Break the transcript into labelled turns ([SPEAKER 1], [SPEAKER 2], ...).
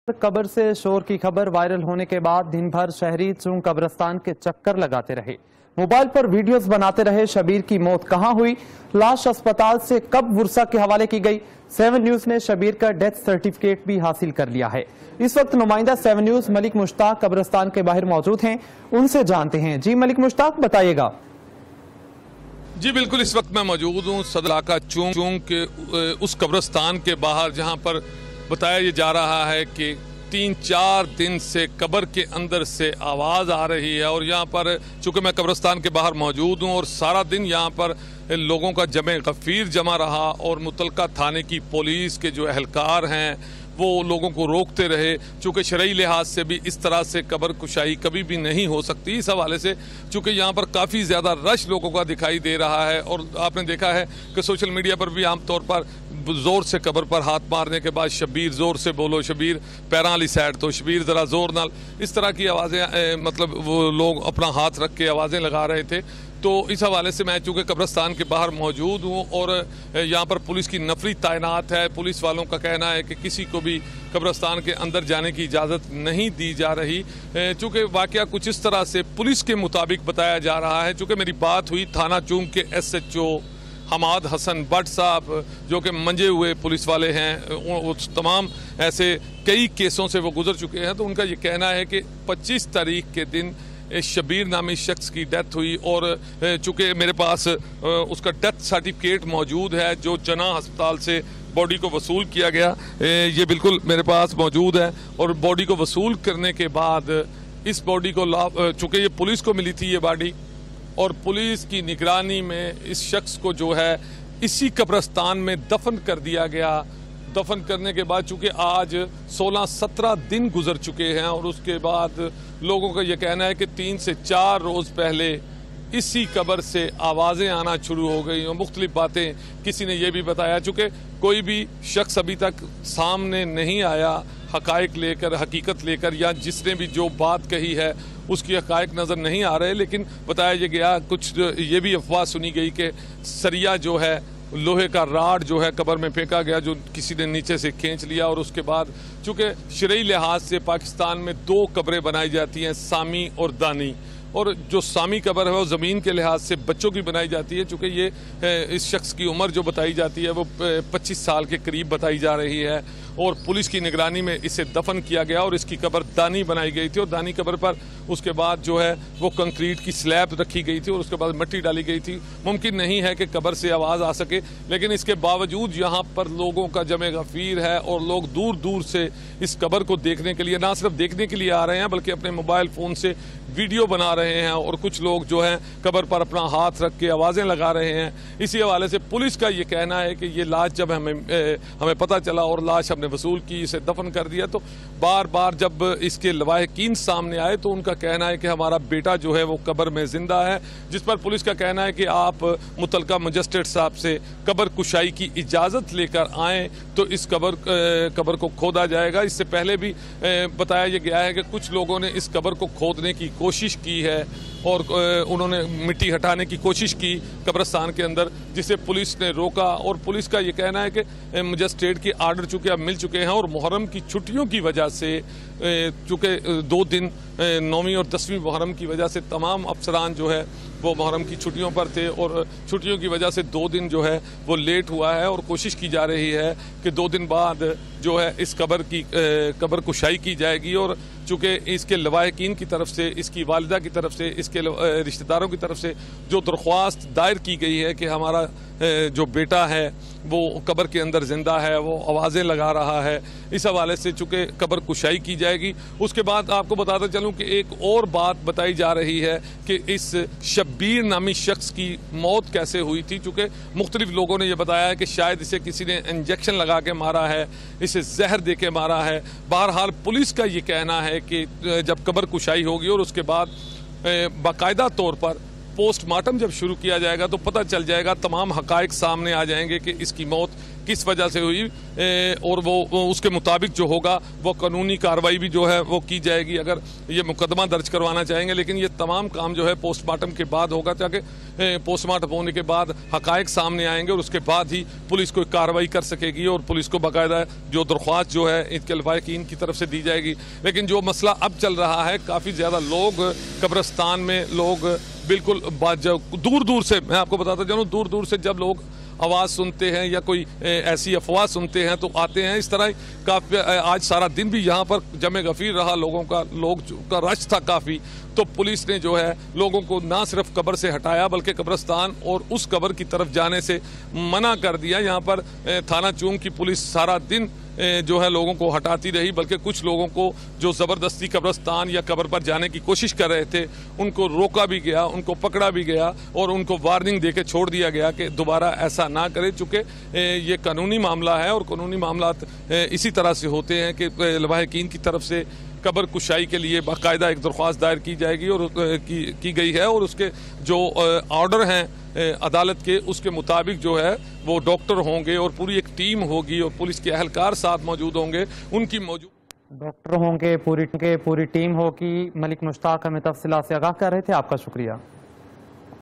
[SPEAKER 1] कब्र से शोर की खबर वायरल होने के बाद दिन भर शहरी चूं कब्रिस्तान के चक्कर लगाते रहे। मोबाइल पर वीडियोस बनाते रहे। शबीर की मौत कहां हुई, लाश अस्पताल से कब वुरसा के हवाले की गई। 7 न्यूज ने शबीर का डेथ सर्टिफिकेट भी हासिल कर लिया है। इस वक्त नुमाइंदा 7 न्यूज मलिक मुश्ताक कब्रिस्तान के बाहर मौजूद हैं, उनसे जानते हैं। जी मलिक मुश्ताक, बताइएगा।
[SPEAKER 2] जी बिल्कुल, इस वक्त मैं मौजूद हूँ सदर इलाका चूंग के उस कब्रिस्तान के बाहर, जहाँ पर बताया ये जा रहा है कि 3-4 दिन से कब्र के अंदर से आवाज़ आ रही है। और यहाँ पर चूँकि मैं कब्रिस्तान के बाहर मौजूद हूँ और सारा दिन यहाँ पर लोगों का जमे गफ़ीर जमा रहा और मुतलका थाने की पुलिस के जो एहलकार हैं वो लोगों को रोकते रहे। चूँकि शरई लिहाज से भी इस तरह से कब्र कुशाई कभी भी नहीं हो सकती। इस हवाले से चूँकि यहाँ पर काफ़ी ज़्यादा रश लोगों का दिखाई दे रहा है और आपने देखा है कि सोशल मीडिया पर भी आमतौर पर ज़ोर से कब्र पर हाथ मारने के बाद शबीर ज़ोर से बोलो, शबीर पैरां वाली साइड तो शबीर ज़रा ज़ोर नाल, इस तरह की आवाज़ें मतलब वो लोग अपना हाथ रख के आवाज़ें लगा रहे थे। तो इस हवाले से मैं चूँकि कब्रिस्तान के बाहर मौजूद हूँ और यहाँ पर पुलिस की नफरी तैनात है। पुलिस वालों का कहना है कि किसी को भी कब्रिस्तान के अंदर जाने की इजाज़त नहीं दी जा रही। चूँकि वाक़या कुछ इस तरह से पुलिस के मुताबिक बताया जा रहा है। चूँकि मेरी बात हुई थाना चूंग के SHO हमाद हसन भट्ट साहब, जो कि मंजे हुए पुलिस वाले हैं, उस तमाम ऐसे कई केसों से वो गुजर चुके हैं। तो उनका ये कहना है कि 25 तारीख के दिन शबीर नामी शख्स की डेथ हुई और चूँकि मेरे पास उसका डेथ सर्टिफिकेट मौजूद है जो जना अस्पताल से बॉडी को वसूल किया गया, ये बिल्कुल मेरे पास मौजूद है। और बॉडी को वसूल करने के बाद इस बॉडी को चूँकि ये पुलिस को मिली थी ये बॉडी, और पुलिस की निगरानी में इस शख्स को जो है इसी कब्रिस्तान में दफन कर दिया गया। दफन करने के बाद चूँकि आज 16-17 दिन गुजर चुके हैं और उसके बाद लोगों का ये कहना है कि 3 से 4 रोज़ पहले इसी कब्र से आवाज़ें आना शुरू हो गई और मुख्तलिफ बातें। किसी ने यह भी बताया, चूँकि कोई भी शख्स अभी तक सामने नहीं आया हकायक लेकर, हकीकत लेकर, या जिसने भी जो बात कही है उसकी हकायक नज़र नहीं आ रहे। लेकिन बताया ये गया, कुछ ये भी अफवाह सुनी गई कि सरिया जो है, लोहे का राड जो है कब्र में फेंका गया, जो किसी ने नीचे से खींच लिया। और उसके बाद चूँकि शरई लिहाज से पाकिस्तान में 2 कब्रें बनाई जाती हैं, सामी और दानी। और जो सामी कब्र है वो ज़मीन के लिहाज से बच्चों की बनाई जाती है। चूँकि ये इस शख्स की उम्र जो बताई जाती है वो 25 साल के करीब बताई जा रही है और पुलिस की निगरानी में इसे दफन किया गया और इसकी कब्र दानी बनाई गई थी। और दानी कब्र पर उसके बाद जो है वो कंक्रीट की स्लैब रखी गई थी और उसके बाद मिट्टी डाली गई थी। मुमकिन नहीं है कि कब्र से आवाज़ आ सके, लेकिन इसके बावजूद यहाँ पर लोगों का जमे गफ़ीर है और लोग दूर दूर से इस कब्र को देखने के लिए, ना सिर्फ देखने के लिए आ रहे हैं बल्कि अपने मोबाइल फ़ोन से वीडियो बना रहे हैं। और कुछ लोग जो हैं कब्र पर अपना हाथ रख के आवाज़ें लगा रहे हैं। इसी हवाले से पुलिस का ये कहना है कि ये लाश जब हमें पता चला और लाश हमने वसूल की, इसे दफन कर दिया, तो बार बार जब इसके लवाहिकीन सामने आए तो उनका कहना है कि हमारा बेटा जो है वो कब्र में जिंदा है। जिस पर पुलिस का कहना है कि आप मुतलका मजिस्ट्रेट साहब से कब्र कुशाई की इजाज़त लेकर आएँ तो इस कब्र को खोदा जाएगा। इससे पहले भी बताया यह गया है कि कुछ लोगों ने इस कब्र को खोदने की कोशिश की है और उन्होंने मिट्टी हटाने की कोशिश की कब्रिस्तान के अंदर, जिसे पुलिस ने रोका। और पुलिस का ये कहना है कि मजिस्ट्रेट के आर्डर चूँकि अब मिल चुके हैं और मुहर्रम की छुट्टियों की वजह से, चूँकि 2 दिन 9वीं और 10वीं मुहर्रम की वजह से तमाम अफसरान जो है वो मुहर्रम की छुट्टियों पर थे और छुट्टियों की वजह से 2 दिन जो है वो लेट हुआ है। और कोशिश की जा रही है कि 2 दिन बाद जो है इस कब्र कुशाई की जाएगी। और चूँकि इसके लवाहिकीन की तरफ से, इसकी वालिदा की तरफ से, इसके रिश्तेदारों की तरफ से जो दरख्वास्त दायर की गई है कि हमारा जो बेटा है वो कब्र के अंदर ज़िंदा है, वो आवाज़ें लगा रहा है, इस हवाले से चूँकि कब्र कुशाई की जाएगी। उसके बाद आपको बताता चलूँ कि एक और बात बताई जा रही है कि इस शब्बीर नामी शख्स की मौत कैसे हुई थी। चूँकि मुख्तलिफ लोगों ने यह बताया है कि शायद इसे किसी ने इंजेक्शन लगा के मारा है, इसे जहर दे के मारा है। बहरहाल पुलिस का ये कहना है कि जब कब्र कुशाई होगी और उसके बाद बाकायदा तौर पर पोस्टमार्टम जब शुरू किया जाएगा तो पता चल जाएगा, तमाम हकायक सामने आ जाएंगे कि इसकी मौत किस वजह से हुई, और वो उसके मुताबिक जो होगा वो कानूनी कार्रवाई भी जो है वो की जाएगी। अगर ये मुकदमा दर्ज करवाना चाहेंगे, लेकिन ये तमाम काम जो है पोस्टमार्टम के बाद होगा, ताकि पोस्टमार्टम होने के बाद हकायक सामने आएंगे और उसके बाद ही पुलिस कोई कार्रवाई कर सकेगी और पुलिस को बाकायदा जो दरख्वास्त जो है इनके लवाहिकीन की तरफ से दी जाएगी। लेकिन जो मसला अब चल रहा है, काफ़ी ज़्यादा लोग कब्रिस्तान में लोग बिल्कुल दूर दूर से, मैं आपको बताता चलूँ, दूर दूर से जब लोग आवाज़ सुनते हैं या कोई ऐसी अफवाह सुनते हैं तो आते हैं। इस तरह काफ़ी आज सारा दिन भी यहाँ पर जमे गफीर रहा, लोगों का रश था काफ़ी। तो पुलिस ने जो है लोगों को ना सिर्फ कब्र से हटाया बल्कि कब्रिस्तान और उस कब्र की तरफ जाने से मना कर दिया। यहाँ पर थाना चूंग की पुलिस सारा दिन जो है लोगों को हटाती रही, बल्कि कुछ लोगों को जो ज़बरदस्ती कब्रिस्तान या कब्र पर जाने की कोशिश कर रहे थे उनको रोका भी गया, उनको पकड़ा भी गया और उनको वार्निंग देके छोड़ दिया गया कि दोबारा ऐसा ना करें, चूँकि ये कानूनी मामला है और कानूनी मामला इसी तरह से होते हैं कि लवाहिकीन की तरफ से कब्र कुशाई के लिए बाकायदा एक दरख्वास्त दायर की जाएगी और की गई है, और उसके जो ऑर्डर हैं अदालत के उसके मुताबिक जो है वो डॉक्टर होंगे और पूरी एक टीम होगी और पुलिस के अहलकार साथ मौजूद होंगे, उनकी
[SPEAKER 1] डॉक्टर होंगे, पूरी टीम होगी। मलिक मुश्ताक हमें तफसीलात से आगाह कर रहे थे, आपका शुक्रिया।